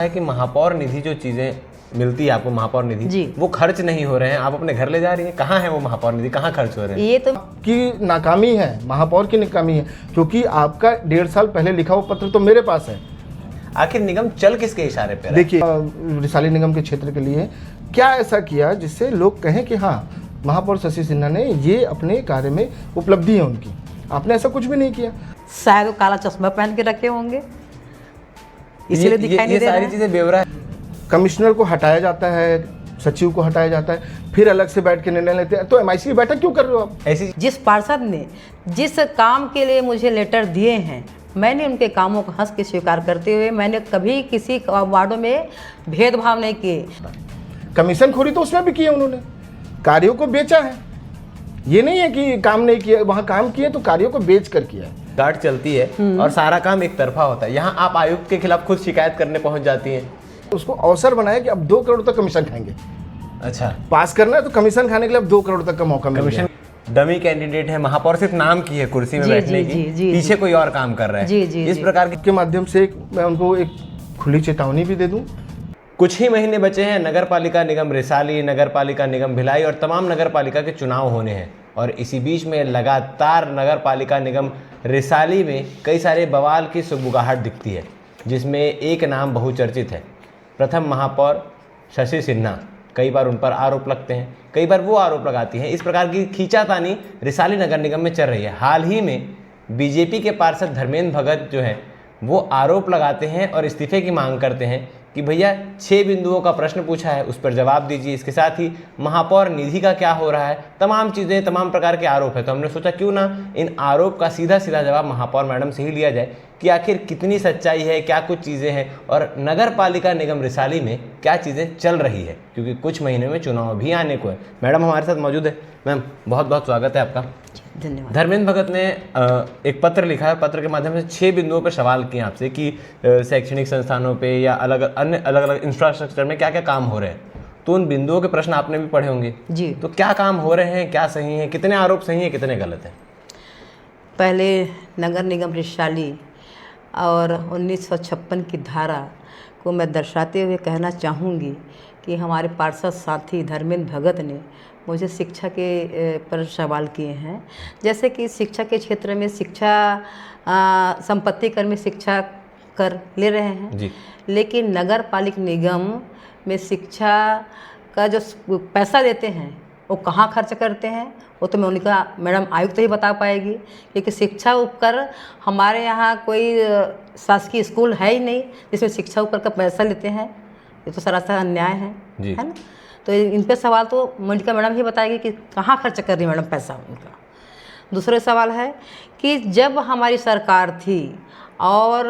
है कि महापौर निधि जो चीजें मिलती है आपको, महापौर निधि, वो खर्च नहीं हो रहे हैं, आप अपने घर ले जा रही हैं। कहाँ है वो महापौर निधि, कहाँ खर्च हो रहे हैं? ये तो की नाकामी है, महापौर की नाकामी है, क्योंकि आपका 1.5 साल पहले लिखा हुआ पत्र तो मेरे पास है। आखिर निगम चल किसके इशारे पे? देखिए, रिसाली निगम के क्षेत्र के लिए क्या ऐसा किया जिससे लोग कहें कि हाँ, महापौर शशि सिन्हा ने ये अपने कार्य में उपलब्धि है उनकी। आपने ऐसा कुछ भी नहीं किया। शायद वो काला चश्मा पहन के रखे होंगे, इसलिए दिखाई नहीं दे रहा है। सारी चीजें बेवरा है। कमिश्नर को हटाया जाता है, सचिव को हटाया जाता है, फिर अलग से बैठ के निर्णय लेते हैं। तो MIC की बैठक क्यों कर रहे हो आप? ऐसी जिस पार्षद ने जिस काम के लिए मुझे लेटर दिए हैं, मैंने उनके कामों को हंस के स्वीकार करते हुए मैंने कभी किसी वार्डों में भेदभाव नहीं किए। कमीशन खोरी तो उसमें भी की है उन्होंने, कार्यों को बेचा है। ये नहीं है कि काम नहीं किया, वहाँ काम किए तो कार्यों को बेच कर किया है। गार्ड चलती है और सारा काम एक तरफा होता है। यहाँ आप आयुक्त के खिलाफ खुद शिकायत करने पहुंच जाती हैं। उसको अवसर बनाया कि अब 2 करोड़ तक कमीशन खाएंगे। अच्छा, पास करना है तो कमीशन खाने के लिए अब 2 करोड़ तक का मौका मिल गया। डमी कैंडिडेट है, महापौर सिर्फ नाम की है कुर्सी में बैठने की, पीछे कोई और काम कर रहा है। इस प्रकार के माध्यम से मैं उनको एक खुली चेतावनी भी दे दूं। कुछ ही महीने बचे हैं, नगर पालिका निगम रिसाली, नगर पालिका निगम भिलाई और तमाम नगर पालिका के चुनाव होने हैं। और इसी बीच में लगातार नगर पालिका निगम रिसाली में कई सारे बवाल की सुगबुगाहट दिखती है, जिसमें एक नाम बहुचर्चित है, प्रथम महापौर शशि सिन्हा। कई बार उन पर आरोप लगते हैं, कई बार वो आरोप लगाती हैं। इस प्रकार की खींचातानी रिसाली नगर निगम में चल रही है। हाल ही में बीजेपी के पार्षद धर्मेंद्र भगत जो है वो आरोप लगाते हैं और इस्तीफे की मांग करते हैं कि भैया 6 बिंदुओं का प्रश्न पूछा है, उस पर जवाब दीजिए। इसके साथ ही महापौर निधि का क्या हो रहा है, तमाम चीज़ें, तमाम प्रकार के आरोप है। तो हमने सोचा क्यों ना इन आरोप का सीधा सीधा जवाब महापौर मैडम से ही लिया जाए कि आखिर कितनी सच्चाई है, क्या कुछ चीज़ें हैं और नगर पालिका निगम रिसाली में क्या चीज़ें चल रही है, क्योंकि कुछ महीने में चुनाव भी आने को है। मैडम हमारे साथ मौजूद है। मैम, बहुत बहुत स्वागत है आपका। धन्यवाद। धर्मेंद्र भगत ने एक पत्र लिखा है, पत्र के माध्यम से 6 बिंदुओं पर सवाल किए आपसे कि शैक्षणिक संस्थानों पे या अलग अलग इंफ्रास्ट्रक्चर में क्या क्या काम हो रहे हैं। तो उन बिंदुओं के प्रश्न आपने भी पढ़े होंगे जी। तो क्या काम हो रहे हैं, क्या सही है, कितने आरोप सही है, कितने गलत है? पहले नगर निगम रिसाली और 1956 की धारा को मैं दर्शाते हुए कहना चाहूँगी कि हमारे पार्षद साथी धर्मेंद्र भगत ने मुझे शिक्षा के पर सवाल किए हैं। जैसे कि शिक्षा के क्षेत्र में शिक्षा संपत्ति कर में शिक्षा कर ले रहे हैं जी। लेकिन नगर पालिका निगम में शिक्षा का जो पैसा देते हैं वो कहाँ खर्च करते हैं, वो तो मैं उनका मैडम आयुक्त ही बता पाएगी। क्योंकि शिक्षा उपकर हमारे यहाँ कोई शासकीय स्कूल है ही नहीं जिसमें शिक्षा ऊपर का पैसा लेते हैं। ये तो सरासर अन्याय है ना। तो इन पे सवाल तो मोनिका मैडम ही बताएगी कि कहाँ खर्च कर रही है मैडम पैसा उनका। दूसरा सवाल है कि जब हमारी सरकार थी और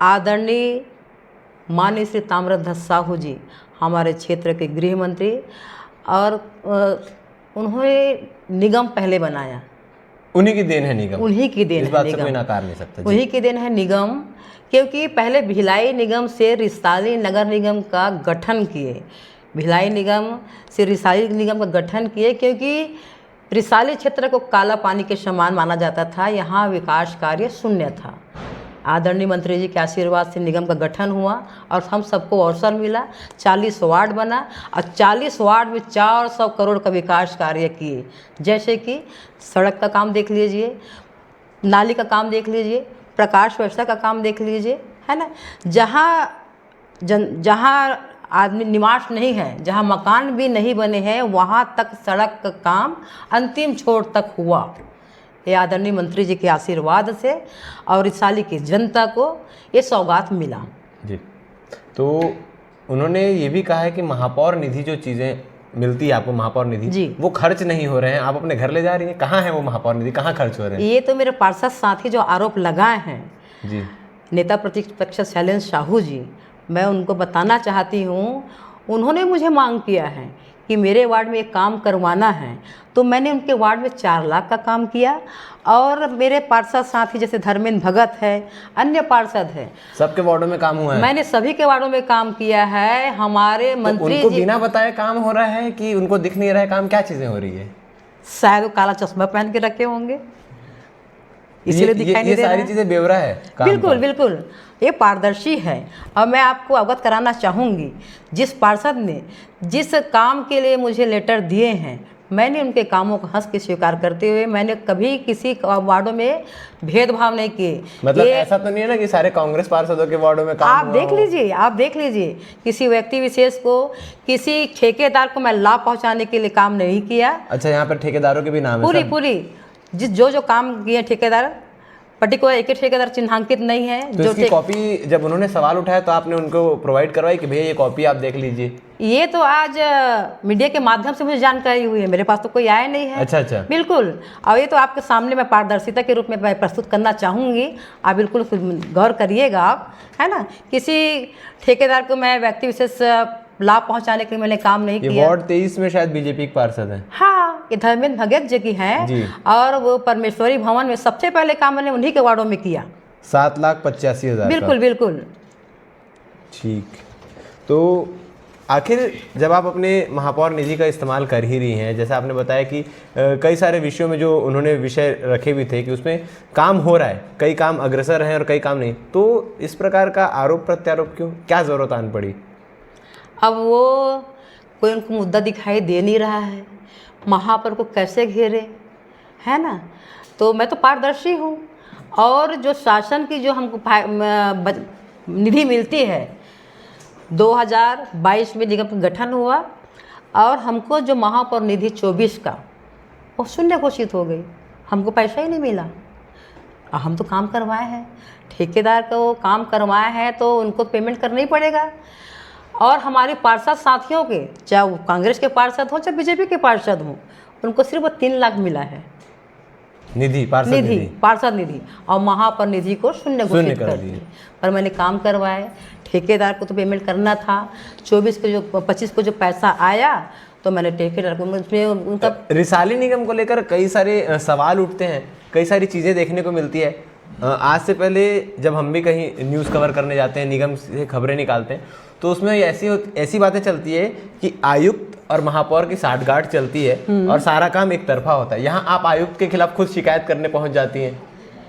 आदरणीय माननीय श्री ताम्रध्वज साहू जी हमारे क्षेत्र के गृह मंत्री, और उन्होंने निगम पहले बनाया। उन्हीं की देन है निगम, उन्हीं की देन इस है बात से निगम, कोई नकार नहीं सकता। उन्हीं की देन है निगम। क्योंकि पहले भिलाई निगम से रिसाली नगर निगम का गठन किए, भिलाई निगम से रिसाली निगम का गठन किए, क्योंकि रिसाली क्षेत्र को काला पानी के समान माना जाता था। यहाँ विकास कार्य शून्य था। आदरणीय मंत्री जी के आशीर्वाद से निगम का गठन हुआ और हम सबको अवसर मिला। 40 वार्ड बना और 40 वार्ड में 400 करोड़ का विकास कार्य किए। जैसे कि सड़क का काम देख लीजिए, नाली का काम देख लीजिए, प्रकाश व्यवस्था का काम देख लीजिए, है ना। जहाँ आदमी निवास नहीं है, जहाँ मकान भी नहीं बने हैं, वहाँ तक सड़क का काम अंतिम छोर तक हुआ। ये आदरणीय मंत्री जी के आशीर्वाद से और रिसाली की जनता को ये सौगात मिला जी। तो उन्होंने ये भी कहा है कि महापौर निधि जो चीज़ें मिलती है आपको, महापौर निधि, वो खर्च नहीं हो रहे हैं, आप अपने घर ले जा रही हैं। कहाँ है वो महापौर निधि, कहाँ खर्च हो रहे हैं? ये तो मेरे पार्षद साथी जो आरोप लगाए हैं जी, नेता प्रतिपक्ष शैलेंद्र साहू जी, मैं उनको बताना चाहती हूँ। उन्होंने मुझे मांग किया है कि मेरे वार्ड में एक काम करवाना है, तो मैंने उनके वार्ड में 4 लाख का काम किया। और मेरे पार्षद साथी जैसे धर्मेंद्र भगत है, अन्य पार्षद है, सबके वार्डों में काम हुआ है। मैंने सभी के वार्डों में काम किया है। हमारे मंत्री उनको जी बिना बताए काम हो रहा है कि उनको दिख नहीं रहा है काम, क्या चीज़ें हो रही है? शायद वो काला चश्मा पहन के रखे होंगे, इसीलिए दिखाई नहीं ये दे रहा सारी है। चीजें ब्यौरा है काम बिल्कुल का। बिल्कुल, ये पारदर्शी है। और मैं आपको अवगत कराना चाहूँगी, जिस पार्षद ने जिस काम के लिए मुझे लेटर दिए हैं, मैंने उनके कामों को हंस के स्वीकार करते हुए मैंने कभी किसी वार्डों में भेदभाव नहीं किए। मतलब ये ऐसा तो नहीं है ना कि सारे कांग्रेस पार्षदों के वार्डों में काम आप हुआ देख हो? लीजिए, आप देख लीजिए, किसी व्यक्ति विशेष को, किसी ठेकेदार को मैं लाभ पहुंचाने के लिए काम नहीं किया। अच्छा, यहाँ पर ठेकेदारों के भी नाम है पूरी सब? पूरी जो काम किए ठेकेदार, पर्टिकुलर एक ही ठेकेदार चिन्हांकित नहीं है। तो जो इसकी कॉपी जब उन्होंने सवाल उठाया तो आपने उनको प्रोवाइड करवाई कि भैया ये कॉपी आप देख लीजिए? ये तो आज मीडिया के माध्यम से मुझे जानकारी हुई है, मेरे पास तो कोई आया नहीं है। अच्छा अच्छा। बिल्कुल, और ये तो आपके सामने मैं पारदर्शिता के रूप में मैं प्रस्तुत करना चाहूँगी, आप बिल्कुल गौर करिएगा आप, है ना। किसी ठेकेदार को मैं व्यक्ति विशेष लाभ पहुंचाने के लिए मैंने काम नहीं ये किया। वार्ड 23 में शायद बीजेपी के पार्षद हैं। हाँ, ये धर्मेंद्र भगत जी की जी। है, और वो परमेश्वरी भवन में सबसे पहले काम मैंने उन्हीं के वार्डों में किया। 7,85,000 बिल्कुल बिल्कुल। ठीक। तो आखिर जब आप अपने महापौर निधि का इस्तेमाल कर ही रही हैं, जैसे आपने बताया कि कई सारे विषयों में जो उन्होंने विषय रखे भी थे कि उसमें काम हो रहा है, कई काम अग्रसर हैं और कई काम नहीं, तो इस प्रकार का आरोप प्रत्यारोप क्यों, क्या ज़रूरत आन पड़ी? अब वो कोई उनको मुद्दा दिखाई दे नहीं रहा है, महापौर को कैसे घेरे, है ना। तो मैं तो पारदर्शी हूँ, और जो शासन की जो हमको निधि मिलती है, 2022 में निगम का गठन हुआ, और हमको जो महापौर निधि 24 का वो शून्य घोषित हो गई, हमको पैसा ही नहीं मिला। और हम तो काम करवाए हैं, ठेकेदार को काम करवाए हैं तो उनको पेमेंट करना ही पड़ेगा। और हमारे पार्षद साथियों के, चाहे वो कांग्रेस के पार्षद हो चाहे बीजेपी के पार्षद हों, उनको सिर्फ 3 लाख मिला है निधि, पार्षद निधि। पार्षद निधि, और महापौर निधि को शून्य घोषित कर दिए। पर मैंने काम करवाए, ठेकेदार को तो पेमेंट करना था, 25 को जो पैसा आया तो मैंने ठेकेदार को उसमें उनका। रिसाली निगम को लेकर कई सारे सवाल उठते हैं, कई सारी चीज़ें देखने को मिलती है। आज से पहले जब हम भी कहीं न्यूज़ कवर करने जाते हैं, निगम से खबरें निकालते हैं, तो उसमें ऐसी बातें चलती है कि आयुक्त और महापौर की साठगांठ चलती है और सारा काम एक तरफा होता है। यहाँ आप आयुक्त के खिलाफ खुद शिकायत करने पहुँच जाती हैं,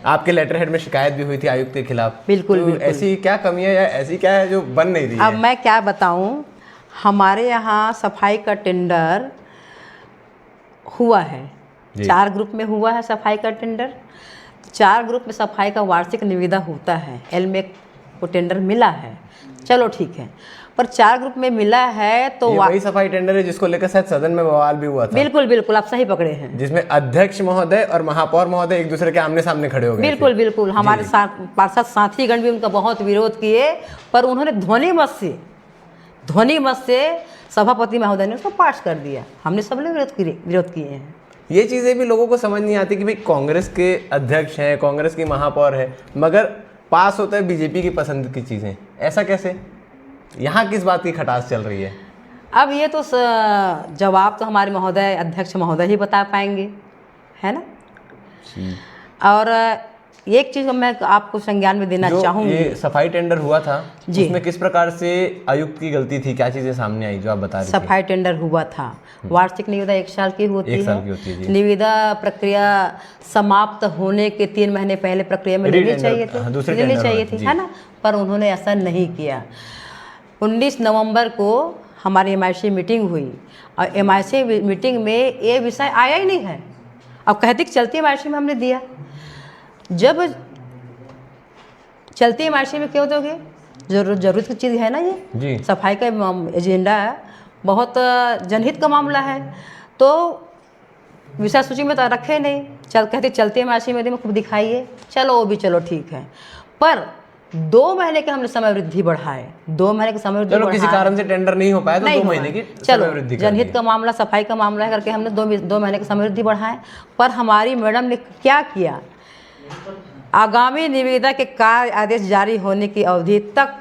आपके लेटर हेड में शिकायत भी हुई थी आयुक्त के खिलाफ। बिल्कुल, तो बिल्कुल। ऐसी क्या कमी है या ऐसी क्या है जो बन नहीं रही है? अब मैं क्या बताऊं, हमारे यहाँ सफाई का टेंडर हुआ है, 4 ग्रुप में हुआ है सफाई का टेंडर। 4 ग्रुप में सफाई का वार्षिक निविदा होता है, एलमेक को टेंडर मिला है, चलो ठीक है। पर 4 ग्रुप में मिला है तो ये वही सफाई टेंडर है जिसको लेकर शायद सदन में बवाल भी हुआ था। बिल्कुल बिल्कुल, आप सही पकड़े हैं। जिसमें अध्यक्ष महोदय और महापौर महोदय एक दूसरे के आमने सामने खड़े हो गए। बिल्कुल बिल्कुल, हमारे साथ पार्षद साथीगण भी उनका बहुत विरोध किए, पर उन्होंने ध्वनि मत से सभापति महोदय ने उसको पास कर दिया। हमने सब लोग विरोध किए हैं। ये चीज़ें भी लोगों को समझ नहीं आती कि भाई कांग्रेस के अध्यक्ष हैं, कांग्रेस की महापौर है, मगर पास होता है बीजेपी की पसंद की चीज़ें, ऐसा कैसे? यहाँ किस बात की खटास चल रही है? अब ये तो जवाब तो हमारे महोदय, अध्यक्ष महोदय ही बता पाएंगे, है ना। और एक चीज़ मैं आपको संज्ञान में देना चाहूँगी, ये सफाई टेंडर हुआ था जी, उसमें किस प्रकार से आयुक्त की गलती थी, क्या चीज़ें सामने आई जो आप बता रही थी? सफाई टेंडर हुआ था, वार्षिक निविदा 1 साल की होती है। 1 साल की होती है जी। निविदा प्रक्रिया समाप्त होने के 3 महीने पहले प्रक्रिया में लेनी चाहिए थी, है ना, पर उन्होंने ऐसा नहीं किया। 19 नवंबर को हमारी MIC मीटिंग हुई, और MIC मीटिंग में ये विषय आया ही नहीं है। अब कहते कि चलती MIC में हमने दिया, जब चलती MIC में क्यों दोगे, जरूरत की चीज़ है ना, ये जी। सफाई का एजेंडा है, बहुत जनहित का मामला है, तो विषय सूची में तो रखे नहीं, कहते चलती MIC में दे, खूब दिखाइए, चलो वो भी चलो ठीक है। पर 2 महीने के हमने समय वृद्धि बढ़ाए, 2 महीने के समय वृद्धि चलो किसी कारण से टेंडर नहीं हो पाया तो 2 महीने की चलो समय वृद्धि कर जनहित दी। का मामला, सफाई का मामला है करके हमने 2 महीने की समय वृद्धि बढ़ाए। पर हमारी मैडम ने क्या किया, आगामी निविदा के कार्य आदेश जारी होने की अवधि तक,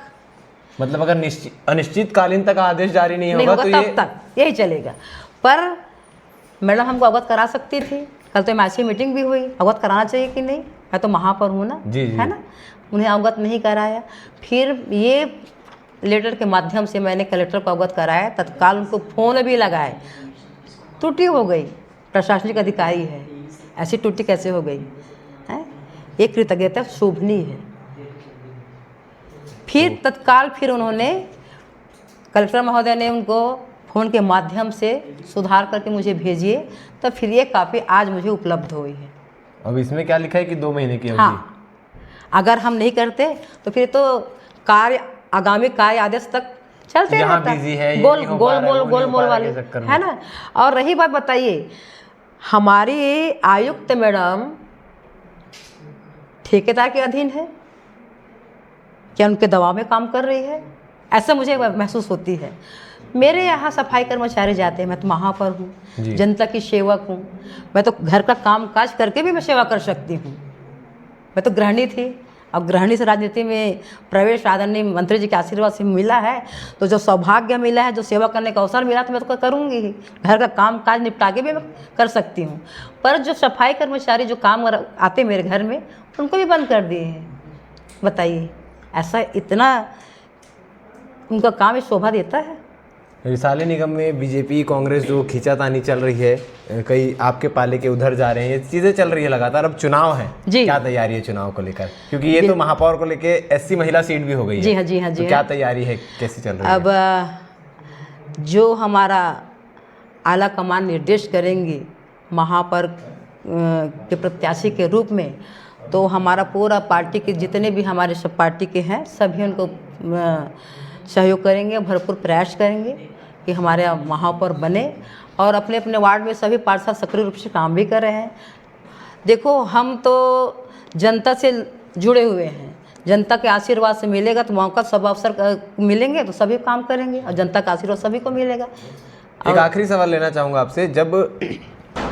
मतलब अगर अनिश्चितकालीन तक आदेश जारी नहीं होगा तो तब तक यही चलेगा। पर मैडम हमको अवगत करा सकती थी, कल तो MIC मीटिंग भी हुई, अवगत कराना चाहिए कि नहीं, मैं तो महापौर हूँ ना, जी। है ना, उन्हें अवगत नहीं कराया। फिर ये लेटर के माध्यम से मैंने कलेक्टर को अवगत कराया, तत्काल उनको फ़ोन भी लगाए, त्रुटि हो गई, प्रशासनिक अधिकारी है, ऐसी त्रुटि कैसे हो गई है। ये कृतज्ञता शोभनीय है। फिर तत्काल फिर उन्होंने कलेक्टर महोदय ने उनको फ़ोन के माध्यम से सुधार करके मुझे भेजिए, तब फिर ये कापी आज मुझे उपलब्ध हुई है। अब इसमें क्या लिखा है कि 2 महीने की अवधि? हाँ, अगर हम नहीं करते तो फिर तो कार्य आगामी कार्य आदेश तक चलते यहाँ रहता। बिजी है, ये गोल नहीं हो गोल पा रहा है, मोल वो गोल नहीं हो मोल पा रहा वाली के चक्कर में। है ना। और रही बात बताइए, हमारी आयुक्त मैडम ठेकेदार के अधीन है, क्या उनके दबाव में काम कर रही है? ऐसा मुझे महसूस होती है। मेरे यहाँ सफाई कर्मचारी जाते हैं, मैं तो महापौर हूँ, जी। जनता की सेवक हूँ, मैं तो घर का काम काज करके भी मैं सेवा कर सकती हूँ। मैं तो गृहिणी थी, अब गृहिणी से राजनीति में प्रवेश आदरणीय मंत्री जी के आशीर्वाद से मिला है, तो जो सौभाग्य मिला है, जो सेवा करने का अवसर मिला, तो मैं तो करूँगी ही। घर का काम काज निपटा के भी मैं कर सकती हूँ। पर जो सफाई कर्मचारी जो काम आते मेरे घर में, उनको भी बंद कर दिए हैं। बताइए, ऐसा इतना उनका काम ही शोभा देता है? रिसाली निगम में बीजेपी कांग्रेस जो खींचातानी चल रही है, कई आपके पाले के उधर जा रहे हैं, ये चीज़ें चल रही है लगातार। अब चुनाव है, जी। क्या तैयारी है चुनाव को लेकर? क्योंकि ये तो महापौर को लेके SC महिला सीट भी हो गई है। जी हाँ, जी हाँ, जी तो हाँ। क्या तैयारी है, कैसी चल रही है? अब जो हमारा आला कमान निर्देश करेंगे महापौर के प्रत्याशी के रूप में, तो हमारा पूरा पार्टी के जितने भी हमारे सब पार्टी के हैं, सभी उनको सहयोग करेंगे, भरपूर प्रयास करेंगे कि हमारे महापौर बने। और अपने अपने वार्ड में सभी पार्षद सक्रिय रूप से काम भी कर रहे हैं। देखो, हम तो जनता से जुड़े हुए हैं, जनता के आशीर्वाद से मिलेगा तो मौका सब अवसर मिलेंगे तो सभी काम करेंगे, और जनता का आशीर्वाद सभी को मिलेगा। एक आखिरी सवाल लेना चाहूँगा आपसे। जब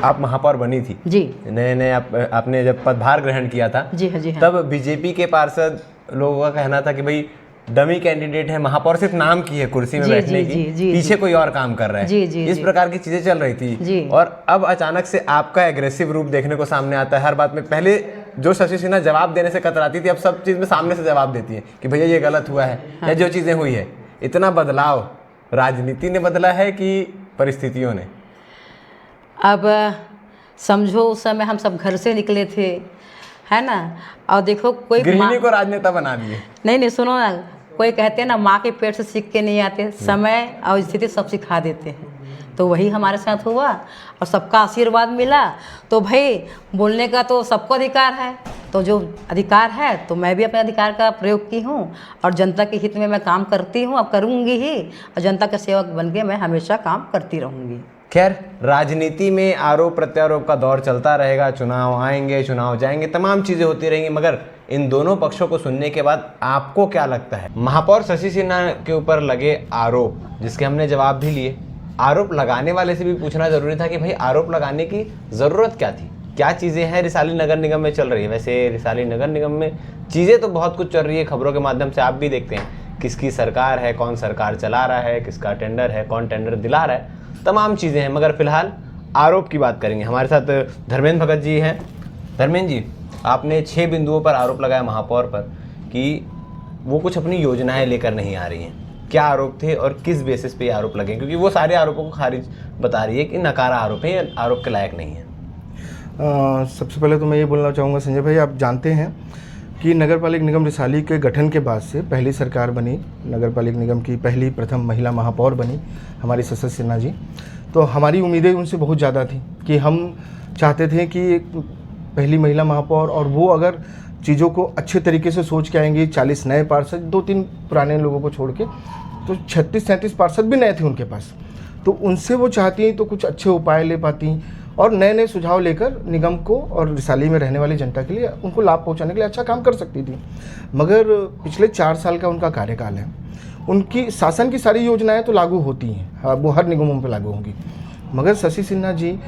आप महापौर बनी थी, जी नए नए आपने जब पदभार ग्रहण किया था, जी हाँ, जी हाँ। तब बीजेपी के पार्षद लोगों का कहना था कि भाई डमी कैंडिडेट है, महापौर सिर्फ नाम की है कुर्सी में जी, बैठने जी, की, जी, जी, पीछे कोई और काम कर रहा है। जी, जी, इस जी। प्रकार की चीजें चल रही जी। थी, और अब अचानक से आपका एग्रेसिव रूप देखने को सामने आता है हर बात में। पहले जो शशि सिन्हा जवाब देने से कतराती थी, अब सब चीज में सामने से जवाब देती है कि भैया ये गलत हुआ है, या जो चीजें हुई है। इतना बदलाव राजनीति ने बदला है कि परिस्थितियों ने? अब समझो, उस समय हम सब घर से निकले थे, है ना, और देखो कोई गृहिणी को राजनेता बना दिए। नहीं, सुनो ना, कोई कहते हैं ना, माँ के पेट से सीख के नहीं आते, समय और स्थिति सब सिखा देते हैं। तो वही हमारे साथ हुआ, और सबका आशीर्वाद मिला। तो भाई बोलने का तो सबको अधिकार है, तो जो अधिकार है तो मैं भी अपने अधिकार का प्रयोग की हूँ, और जनता के हित में मैं काम करती हूँ, अब करूँगी ही, और जनता का सेवक बन के मैं हमेशा काम करती रहूँगी। खैर, राजनीति में आरोप प्रत्यारोप का दौर चलता रहेगा, चुनाव आएंगे, चुनाव जाएंगे, तमाम चीज़ें होती रहेंगी। मगर इन दोनों पक्षों को सुनने के बाद आपको क्या लगता है? महापौर शशि सिन्हा के ऊपर लगे आरोप, जिसके हमने जवाब भी लिए, आरोप लगाने वाले से भी पूछना जरूरी था कि भाई आरोप लगाने की ज़रूरत क्या थी? क्या चीज़ें हैं रिसाली नगर निगम में चल रही है? वैसे रिसाली नगर निगम में चीज़ें तो बहुत कुछ चल रही है, खबरों के माध्यम से आप भी देखते हैं, किसकी सरकार है, कौन सरकार चला रहा है, किसका टेंडर है, कौन टेंडर दिला रहा है, तमाम चीज़ें हैं। मगर फिलहाल आरोप की बात करेंगे। हमारे साथ धर्मेंद्र भगत जी हैं। धर्मेंद्र जी, आपने 6 बिंदुओं पर आरोप लगाया महापौर पर कि वो कुछ अपनी योजनाएं लेकर नहीं आ रही हैं। क्या आरोप थे और किस बेसिस पे ये आरोप लगे? क्योंकि वो सारे आरोपों को खारिज बता रही है कि नकारा आरोप है, ये आरोप के लायक नहीं है। सबसे पहले तो मैं ये बोलना चाहूँगा संजय भाई, आप जानते हैं कि नगर पालिक निगम रिसाली के गठन के बाद से पहली सरकार बनी, नगर पालिक निगम की पहली प्रथम महिला महापौर बनी हमारी शशि सिन्हा जी। तो हमारी उम्मीदें उनसे बहुत ज़्यादा थी कि हम चाहते थे कि एक पहली महिला महापौर, और वो अगर चीज़ों को अच्छे तरीके से सोच के आएंगी, 40 नए पार्षद, 2-3 पुराने लोगों को छोड़ के, तो 36-37 पार्षद भी नए थे उनके पास। तो उनसे वो चाहती तो कुछ अच्छे उपाय ले पाती, और नए नए सुझाव लेकर निगम को और रिसाली में रहने वाली जनता के लिए उनको लाभ पहुंचाने के लिए अच्छा काम कर सकती थी। मगर पिछले 4 साल का उनका कार्यकाल है, उनकी शासन की सारी योजनाएं तो लागू होती हैं, वो हर निगमों पे लागू होंगी। मगर शशि सिन्हा जी,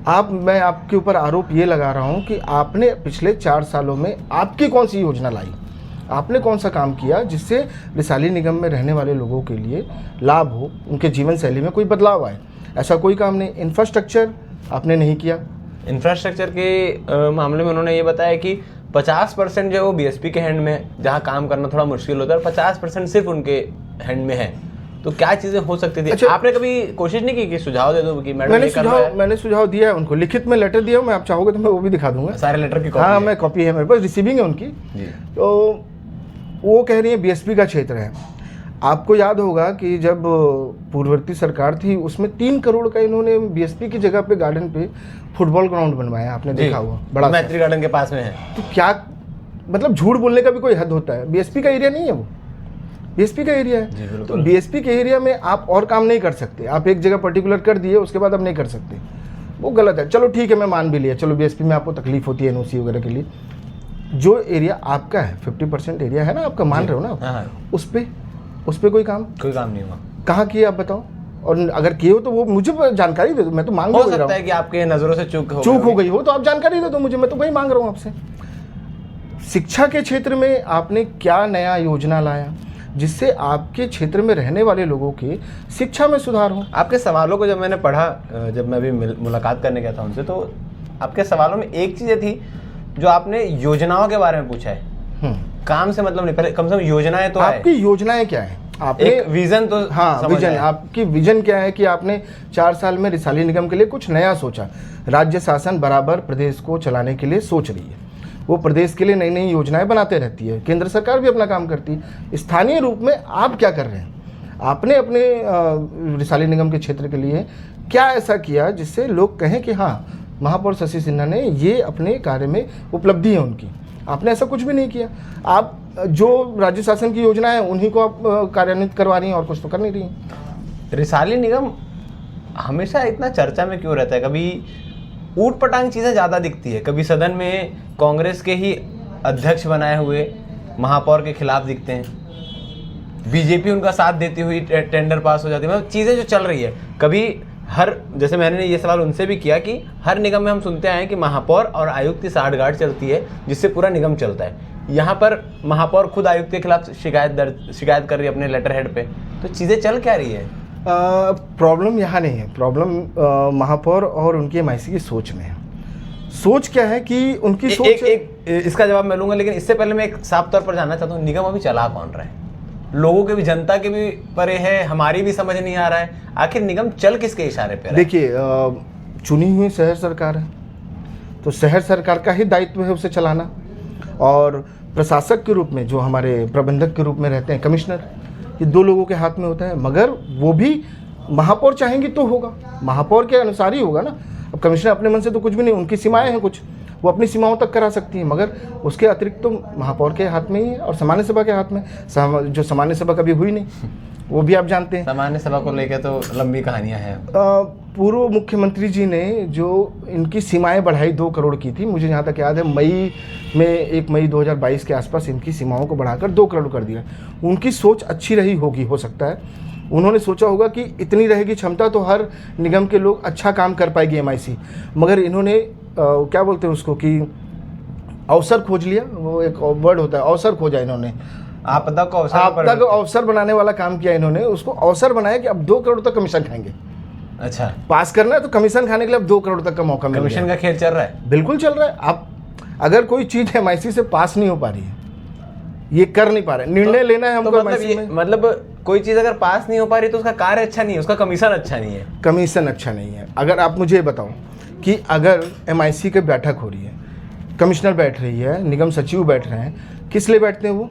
मैं आपके ऊपर आरोप ये लगा रहा हूँ कि आपने पिछले 4 सालों में आपकी कौन सी योजना लाई, आपने कौन सा काम किया जिससे रिसाली निगम में रहने वाले लोगों के लिए लाभ हो, उनके जीवन शैली में कोई बदलाव आए? ऐसा कोई काम नहीं। इंफ्रास्ट्रक्चर आपने नहीं किया। इंफ्रास्ट्रक्चर के मामले में उन्होंने ये बताया कि 50% जो वो BSP के हैंड में है, जहाँ काम करना थोड़ा मुश्किल होता है, और 50% सिर्फ उनके हैंड में है। तो क्या चीजें हो सकती थी? अच्छा, आपने कभी कोशिश नहीं की कि सुझाव दे दो कि मैडम ये करना है? मैंने सुझाव दिया है उनको, लिखित में लेटर दिया, मैं आप चाहोगे तो मैं वो भी दिखा दूंगा। सारे लेटर की कॉपी हाँ, है? मैं कॉपी है मेरे पास, रिसीविंग है उनकी। जी। तो वो कह रही है बीएसपी का क्षेत्र है। आपको याद होगा कि जब पूर्ववर्ती सरकार थी उसमें 3 करोड़ का इन्होंने बीएसपी की जगह पे गार्डन पे फुटबॉल ग्राउंड बनवाया, आपने देखा हुआ, बड़ा सा। मैत्री गार्डन के पास में है। तो क्या मतलब झूठ बोलने का भी कोई हद होता है? बीएसपी का एरिया नहीं है वो, बीएसपी का एरिया जी, है। तो बिल्कुल। बीएसपी के एरिया में आप और काम नहीं कर सकते, आप एक जगह पर्टिकुलर कर दिए उसके बाद आप नहीं कर सकते, वो गलत है। चलो ठीक है, मैं मान भी लिया, चलो बीएसपी में आपको तकलीफ होती है एनओसी वगैरह के लिए। जो एरिया आपका है 50% एरिया है ना आपका, मान रहे हो ना, हाँ, उस पे कोई काम नहीं हुआ। कहाँ किए आप बताओ? और अगर किए हो तो वो मुझे जानकारी दे दो, मैं तो मांग हो रहा सकता है हूँ। कि आपके नजरों से चूक हो गई हो तो आप जानकारी दे दो मुझे, मैं तो वही मांग रहा हूँ आपसे। शिक्षा के क्षेत्र में आपने क्या नया योजना लाया जिससे आपके क्षेत्र में रहने वाले लोगों की शिक्षा में सुधार हो? आपके सवालों को जब मैंने पढ़ा, जब मैं भी मुलाकात करने गया था उनसे, तो आपके सवालों में एक चीज़ थी जो आपने योजनाओं के बारे में पूछा है। काम से मतलब नहीं, पहले कम से कम योजनाएं तो आपकी योजनाएं क्या है? आपने एक विजन तो हाँ, विजन, आपकी विजन क्या है कि आपने 4 साल में रिसाली निगम के लिए कुछ नया सोचा। राज्य शासन बराबर प्रदेश को चलाने के लिए सोच रही है, वो प्रदेश के लिए नई नई योजनाएं बनाते रहती है, केंद्र सरकार भी अपना काम करती है। स्थानीय रूप में आप क्या कर रहे हैं? आपने अपने रिसाली निगम के क्षेत्र के लिए क्या ऐसा किया जिससे लोग कहें कि हाँ, महापौर शशि सिन्हा ने ये अपने कार्य में उपलब्धि है उनकी? आपने ऐसा कुछ भी नहीं किया। आप जो राज्य शासन की योजना है उन्हीं को आप कार्यान्वित करवा रही हैं और कुछ तो कर नहीं रही हैं। रिसाली निगम हमेशा इतना चर्चा में क्यों रहता है? कभी ऊट पटांग चीज़ें ज़्यादा दिखती है, कभी सदन में कांग्रेस के ही अध्यक्ष बनाए हुए महापौर के खिलाफ दिखते हैं, बीजेपी उनका साथ देती हुई टेंडर पास हो जाती है, मतलब चीज़ें जो चल रही है। कभी जैसे मैंने ये सवाल उनसे भी किया कि हर निगम में हम सुनते आए हैं कि महापौर और आयुक्त की साठगांठ चलती है जिससे पूरा निगम चलता है। यहाँ पर महापौर खुद आयुक्त के खिलाफ शिकायत कर रही है अपने लेटर हेड पे, तो चीज़ें चल क्या रही है? प्रॉब्लम यहाँ नहीं है, प्रॉब्लम महापौर और उनकी एमआईसी की सोच में है। सोच क्या है कि उनकी सोच इसका जवाब मैं लूंगा, लेकिन इससे पहले मैं एक साफ तौर पर जानना चाहता हूँ, निगम अभी चला कौन रहा है? लोगों के भी, जनता के भी परे है, हमारी भी समझ नहीं आ रहा है, आखिर निगम चल किसके इशारे पे? देखिए, चुनी हुई शहर सरकार है तो शहर सरकार का ही दायित्व है उसे चलाना, और प्रशासक के रूप में जो हमारे प्रबंधक के रूप में रहते हैं कमिश्नर, ये 2 लोगों के हाथ में होता है। मगर वो भी महापौर चाहेंगी तो होगा, महापौर के अनुसार ही होगा ना। अब कमिश्नर अपने मन से तो कुछ भी नहीं, उनकी सीमाएं हैं कुछ, वो अपनी सीमाओं तक करा सकती हैं, मगर उसके अतिरिक्त तो महापौर के हाथ में ही है और सामान्य सभा के हाथ में। जो सामान्य सभा कभी हुई नहीं, वो भी आप जानते हैं। सामान्य सभा को लेकर तो लंबी कहानियां हैं। पूर्व मुख्यमंत्री जी ने जो इनकी सीमाएं बढ़ाई 2 करोड़ की थी, मुझे जहाँ तक याद है 1 मई 2022 के आसपास इनकी सीमाओं को बढ़ाकर 2 करोड़ कर दिया। उनकी सोच अच्छी रही होगी, हो सकता है उन्होंने सोचा होगा कि इतनी रहेगी क्षमता तो हर निगम के लोग अच्छा काम कर पाएगी एमआईसी, मगर इन्होंने क्या बोलते हैं उसको कि अवसर खोज लिया, वो एक वर्ड होता है, अवसर खोजा इन्होंने। आपदा को अवसर बनाने वाला काम किया इन्होंने, उसको अवसर बनाया कि अब 2 करोड़ तक कमीशन खाएंगे। अच्छा, पास करना है तो कमीशन खाने के लिए अब 2 करोड़ तक का मौका मिल गया। कमीशन का खेल चल रहा है, बिल्कुल चल रहा है। आप अगर कोई चीज़ एमआईसी से पास नहीं हो पा रही है, ये कर नहीं पा रहे, निर्णय लेना है हमको एमआईसी में, मतलब कोई चीज़ अगर पास नहीं हो पा रही तो उसका कार्य अच्छा नहीं है, उसका कमीशन अच्छा नहीं है। कमीशन अच्छा नहीं है। अगर आप मुझे बताओ कि अगर एमआईसी की बैठक हो रही है, कमिश्नर बैठ रही है, निगम सचिव बैठ रहे हैं, किस लिए बैठते हैं? वो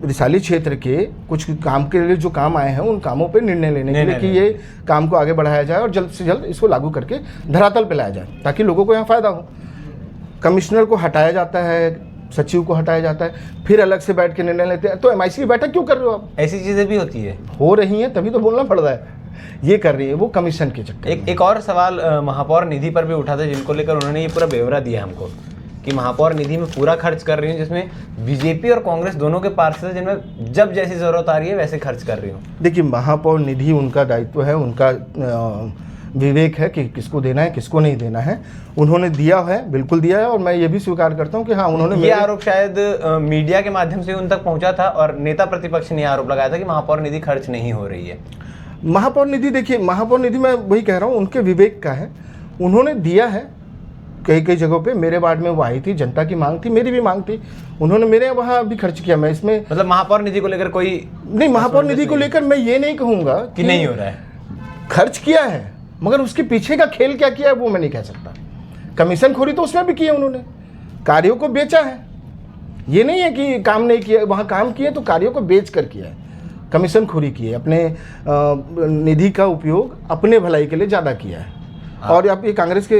रिसाली क्षेत्र के कुछ काम के लिए जो काम आए हैं उन कामों पे निर्णय लेने के लिए कि ये काम को आगे बढ़ाया जाए और जल्द से जल्द इसको लागू करके धरातल पे लाया जाए ताकि लोगों को यहाँ फ़ायदा हो। कमिश्नर को हटाया जाता है, सचिव को हटाया जाता है, फिर अलग से बैठ के निर्णय लेते हैं। तो एमआईसी की बैठक क्यों कर रहे हो आप? ऐसी चीज़ें भी होती है, हो रही हैं, तभी तो बोलना पड़ रहा है। ये कर रही है वो कमीशन के चक्कर। एक और सवाल महापौर निधि पर भी उठा था, जिनको लेकर उन्होंने ये पूरा ब्यौरा दिया हमको कि महापौर निधि में पूरा खर्च कर रही हूँ, जिसमें बीजेपी और कांग्रेस दोनों के पार्षद हैं, जिनमें जब जैसी ज़रूरत आ रही है वैसे खर्च कर रही हूँ। देखिए, महापौर निधि उनका दायित्व है, उनका विवेक है कि किसको देना है किसको नहीं देना है। उन्होंने दिया है, बिल्कुल दिया है, और मैं ये भी स्वीकार करता हूँ कि हाँ उन्होंने। ये आरोप शायद मीडिया के माध्यम से उन तक पहुँचा था और नेता प्रतिपक्ष ने आरोप लगाया था कि महापौर निधि खर्च नहीं हो रही है। महापौर निधि, देखिए महापौर निधि मैं वही कह रहा हूँ उनके विवेक का है, उन्होंने दिया है, कई कई जगहों पे मेरे वार्ड में वो आई थी, जनता की मांग थी, मेरी भी मांग थी, उन्होंने मेरे वहाँ भी खर्च किया। मैं इसमें मतलब महापौर निधि को लेकर कोई नहीं, महापौर निधि को लेकर मैं ये नहीं कहूँगा कि नहीं हो रहा है, खर्च किया है, मगर उसके पीछे का खेल क्या किया है वो मैं नहीं कह सकता। कमीशन खोरी तो उसमें भी की है उन्होंने, कार्यों को बेचा है। ये नहीं है कि काम नहीं किया, वहाँ काम किए तो कार्यों को बेच कर किया है, कमीशन खोरी की है, अपने निधि का उपयोग अपने भलाई के लिए ज़्यादा किया है। और आप ये कांग्रेस के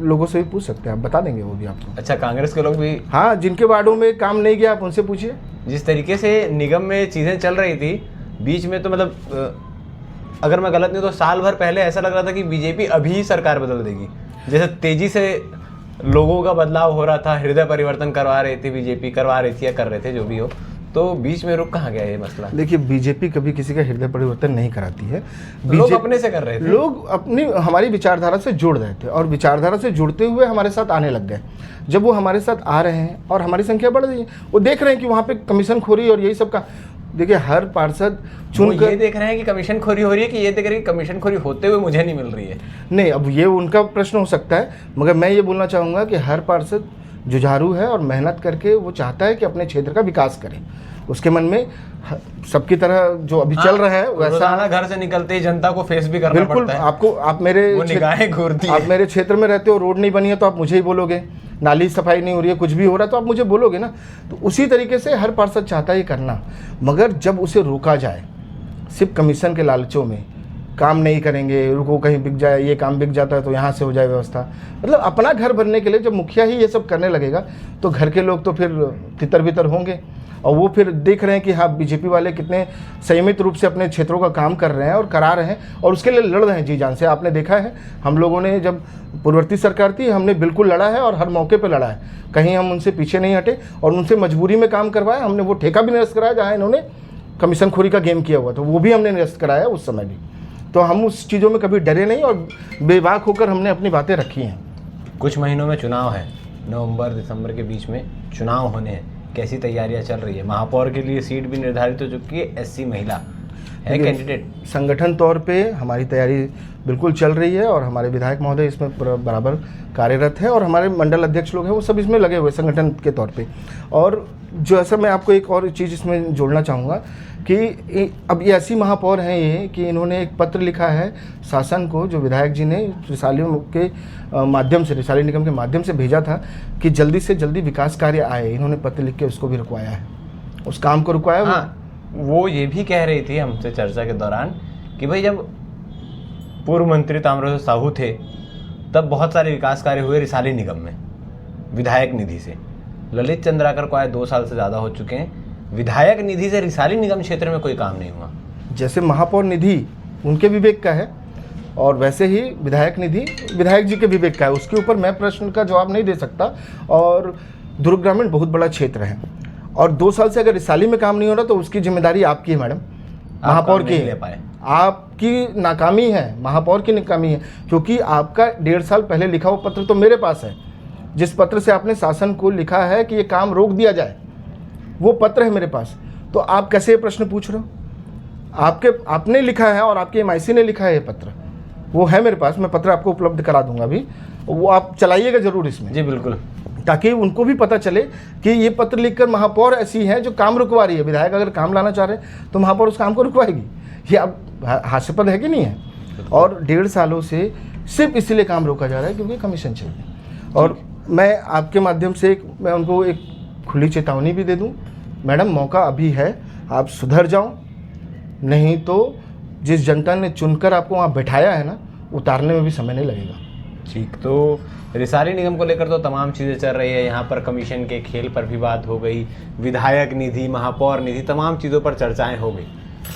लोगों से भी पूछ सकते हैं, आप बता देंगे वो भी आपको। अच्छा, कांग्रेस के लोग भी? हाँ, जिनके वार्डों में काम नहीं गया आप उनसे पूछिए। जिस तरीके से निगम में चीज़ें चल रही थी बीच में, तो मतलब अगर मैं गलत नहीं तो साल भर पहले ऐसा लग रहा था कि बीजेपी अभी सरकार बदल देगी, जैसे तेजी से लोगों का बदलाव हो रहा था, हृदय परिवर्तन करवा रही थी बीजेपी, करवा रही थी या कर रहे थे जो भी हो, तो बीच में रुक कहाँ गया ये मसला? देखिए, बीजेपी कभी किसी का हृदय परिवर्तन नहीं कराती है। तो लोग अपने से कर रहे थे, लोग अपनी हमारी विचारधारा से जुड़ रहे थे और विचारधारा से जुड़ते हुए हमारे साथ आने लग गए। जब वो हमारे साथ आ रहे हैं और हमारी संख्या बढ़ रही है, वो देख रहे हैं कि वहाँ पे कमीशन खोरी और यही सब का, देखिए हर पार्षद चुनकर ये देख रहे हैं कि कमीशन खोरी हो रही है, कि ये देख रहे हैं कि कमीशन खोरी होते हुए मुझे नहीं मिल रही है? नहीं, अब ये उनका प्रश्न हो सकता है, मगर मैं ये बोलना चाहूँगा कि हर पार्षद जुझारू है और मेहनत करके वो चाहता है कि अपने क्षेत्र का विकास करे। उसके मन में सबकी तरह जो अभी चल रहा है वैसा, घर से निकलते ही जनता को फेस भी करना बिल्कुल पड़ता है। आपको, आप मेरे क्षेत्र में रहते हो, रोड नहीं बनी है तो आप मुझे ही बोलोगे, नाली सफाई नहीं हो रही है, कुछ भी हो रहा है तो आप मुझे बोलोगे ना। तो उसी तरीके से हर पार्षद चाहता है ये करना, मगर जब उसे रोका जाए सिर्फ कमीशन के लालचों में, काम नहीं करेंगे, रुको कहीं बिक जाए, ये काम बिक जाता है तो यहाँ से हो जाए व्यवस्था, मतलब अपना घर भरने के लिए जब मुखिया ही ये सब करने लगेगा तो घर के लोग तो फिर तितर बितर होंगे। और वो फिर देख रहे हैं कि हाँ, बीजेपी वाले कितने संयमित रूप से अपने क्षेत्रों का काम कर रहे हैं और करा रहे हैं और उसके लिए लड़ रहे हैं जी जान से। आपने देखा है, हम लोगों ने जब पूर्ववर्ती सरकार थी हमने बिल्कुल लड़ा है और हर मौके पर लड़ा है, कहीं हम उनसे पीछे नहीं हटे और उनसे मजबूरी में काम करवाया। हमने वो ठेका भी निरस्त कराया जहाँ इन्होंने कमीशन खोरी का गेम किया हुआ था, वो भी हमने निरस्त कराया उस समय भी। तो हम उस चीज़ों में कभी डरे नहीं और बेबाक होकर हमने अपनी बातें रखी हैं। कुछ महीनों में चुनाव है, नवंबर दिसंबर के बीच में चुनाव होने हैं, कैसी तैयारियां चल रही है? महापौर के लिए सीट भी निर्धारित हो चुकी है, एससी महिला है कैंडिडेट। संगठन तौर पे हमारी तैयारी बिल्कुल चल रही है और हमारे विधायक महोदय इसमें बराबर कार्यरत है और हमारे मंडल अध्यक्ष लोग हैं वो सब इसमें लगे हुए संगठन के तौर पे। और जो ऐसा मैं आपको एक और चीज़ इसमें जोड़ना चाहूँगा कि अब ये ऐसी महापौर हैं ये कि इन्होंने एक पत्र लिखा है शासन को, जो विधायक जी ने रिसाली के माध्यम से, रिसाली निगम के माध्यम से भेजा था कि जल्दी से जल्दी विकास कार्य आए। इन्होंने पत्र लिख के उसको भी रुकवाया है, उस काम को रुकवाया। हाँ, वो ये भी कह रही थी हमसे चर्चा के दौरान कि भाई जब पूर्व मंत्री ताम्रध्वज साहू थे तब बहुत सारे विकास कार्य हुए रिसाली निगम में विधायक निधि से। ललित चंद्राकर को आए 2 साल से ज़्यादा हो चुके हैं, विधायक निधि से रिसाली निगम क्षेत्र में कोई काम नहीं हुआ। जैसे महापौर निधि उनके विवेक का है और वैसे ही विधायक निधि विधायक जी के विवेक का है, उसके ऊपर मैं प्रश्न का जवाब नहीं दे सकता। और दुर्ग ग्रामीण बहुत बड़ा क्षेत्र है और 2 साल से अगर रिसाली में काम नहीं हो रहा तो उसकी जिम्मेदारी आपकी है मैडम, महापौर की है। आपकी नाकामी है, महापौर की नाकामी है, क्योंकि आपका 1.5 साल पहले लिखा हुआ पत्र तो मेरे पास है, जिस पत्र से आपने शासन को लिखा है कि ये काम रोक दिया जाए, वो पत्र है मेरे पास। तो आप कैसे ये प्रश्न पूछ रहे हो? आपने लिखा है और आपके MIC ने लिखा है ये पत्र, वो है मेरे पास, मैं पत्र आपको उपलब्ध करा दूंगा अभी, वो आप चलाइएगा जरूर इसमें। जी बिल्कुल, ताकि उनको भी पता चले कि ये पत्र लिखकर महापौर ऐसी है जो काम रुकवा रही है। विधायक अगर काम लाना चाह रहे हैं तो महापौर उस काम को रुकवाएगी, ये अब हास्यास्पद है कि नहीं है? और 1.5 सालों से सिर्फ इसलिए काम रोका जा रहा है क्योंकि कमीशन चल रही है। और मैं आपके माध्यम से मैं उनको एक खुली चेतावनी भी दे दूं, मैडम मौका अभी है, आप सुधर जाओ, नहीं तो जिस जनता ने चुनकर आपको वहाँ बैठाया है ना, उतारने में भी समय नहीं लगेगा। ठीक, तो रिसाली निगम को लेकर तो तमाम चीज़ें चल रही है, यहाँ पर कमीशन के खेल पर भी बात हो गई, विधायक निधि, महापौर निधि, तमाम चीज़ों पर चर्चाएं हो गई।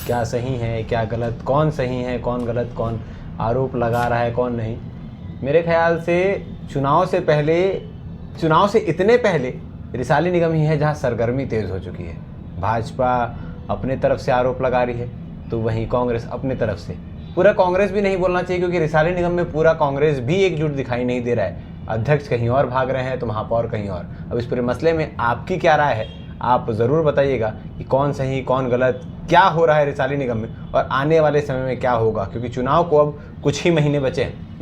क्या सही है क्या गलत, कौन सही है कौन गलत, कौन आरोप लगा रहा है कौन नहीं। मेरे ख्याल से चुनाव से इतने पहले रिसाली निगम ही है जहाँ सरगर्मी तेज़ हो चुकी है। भाजपा अपने तरफ से आरोप लगा रही है तो वहीं कांग्रेस अपने तरफ से, पूरा कांग्रेस भी नहीं बोलना चाहिए क्योंकि रिसाली निगम में पूरा कांग्रेस भी एकजुट दिखाई नहीं दे रहा है। अध्यक्ष कहीं और भाग रहे हैं तो महापौर कहीं और। अब इस पूरे मसले में आपकी क्या राय है, आप ज़रूर बताइएगा कि कौन सही कौन गलत, क्या हो रहा है रिसाली निगम में और आने वाले समय में क्या होगा, क्योंकि चुनाव को अब कुछ ही महीने बचे हैं।